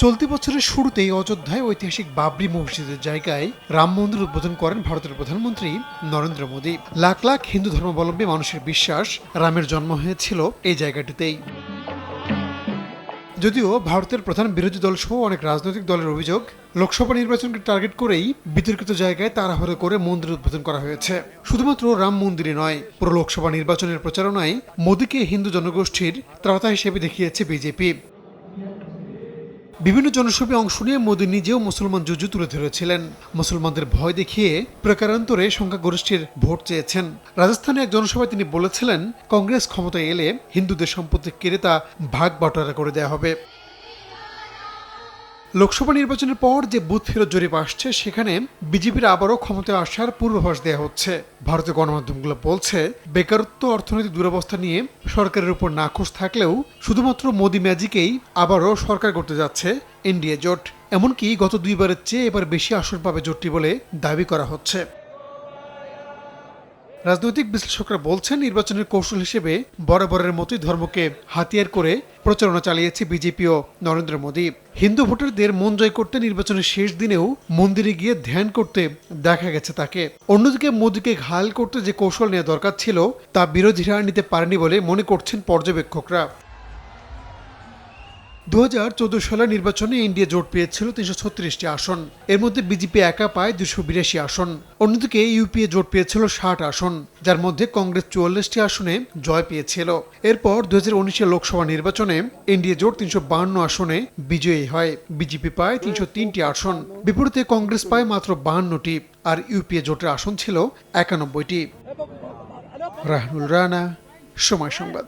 চলতি বছরের শুরুতেই অযোধ্যায় ঐতিহাসিক বাবরি মসজিদের জায়গায় রাম মন্দির উদ্বোধন করেন ভারতের প্রধানমন্ত্রী নরেন্দ্র মোদী। লাখ লাখ হিন্দু ধর্মাবলম্বী মানুষের বিশ্বাস রামের জন্ম হয়েছিল এই জায়গাটিতেই। যদিও ভারতের প্রধান বিরোধী দল সহ অনেক রাজনৈতিক দলের অভিযোগ, লোকসভা নির্বাচনকে টার্গেট করেই বিতর্কিত জায়গায় তাড়াহুড়ো করে মন্দির উদ্বোধন করা হয়েছে। শুধুমাত্র রাম মন্দিরে নয়, পুরো লোকসভা নির্বাচনের প্রচারণায় মোদীকে হিন্দু জনগোষ্ঠীর ত্রাতা হিসেবে দেখিয়েছে বিজেপি। বিভিন্ন জনসভায় অংশ নিয়ে মোদী নিজেও মুসলমান জুজু তুলে ধরেছিলেন। মুসলমানদের ভয় দেখিয়ে প্রকারান্তরে সংখ্যাগরিষ্ঠের ভোট চেয়েছেন। রাজস্থানে এক জনসভায় তিনি বলেছিলেন, কংগ্রেস ক্ষমতায় এলে হিন্দুদের সম্পত্তি কেড়ে তা ভাগ বাটোয়ারা করে দেওয়া হবে। লোকসভা নির্বাচনের পর যে বুথ ফেরত জরিপ আসছে, সেখানে বিজেপির আবারও ক্ষমতায় আসার পূর্বাভাস দেওয়া হচ্ছে। ভারতীয় গণমাধ্যমগুলো বলছে, বেকারত্ব, অর্থনৈতিক দুরবস্থা নিয়ে সরকারের উপর নাখোশ থাকলেও শুধুমাত্র মোদি ম্যাজিকেই আবারও সরকার করতে যাচ্ছে এনডিএ জোট। এমনকি গত দুইবারের চেয়ে এবার বেশি আসন পাবে জোটটি বলে দাবি করা হচ্ছে। রাজনৈতিক বিশ্লেষকরা বলছেন, নির্বাচনের কৌশল হিসেবে বরাবরের মতোই ধর্মকে হাতিয়ার করে প্রচারণা চালিয়েছে বিজেপি ও নরেন্দ্র মোদী। হিন্দু ভোটারদের মন জয় করতে নির্বাচনের শেষ দিনেও মন্দিরে গিয়ে ধ্যান করতে দেখা গেছে তাকে। অন্যদিকে মোদীকে ঘায়াল করতে যে কৌশল নেওয়া দরকার ছিল, তা বিরোধীরা নিতে পারেনি বলে মনে করছেন পর্যবেক্ষকরা। 2014 সালের নির্বাচনে এনডিএ জোট পেয়েছিল 336টি আসন। এর মধ্যে বিজেপি একা পায় 282 আসন। অন্যদিকে ইউপিএ জোট পেয়েছিল 60 আসন, যার মধ্যে কংগ্রেস 44টি আসনে জয় পেয়েছিল। এরপর 2019 লোকসভা নির্বাচনে এনডিএ জোট 352 আসনে বিজয়ী হয়। বিজেপি পায় 303টি আসন, বিপরীতে কংগ্রেস পায় মাত্র 52টি, আর ইউপিএ জোটের আসন ছিল 91টি। রাহনুল রানা, সময় সংবাদ।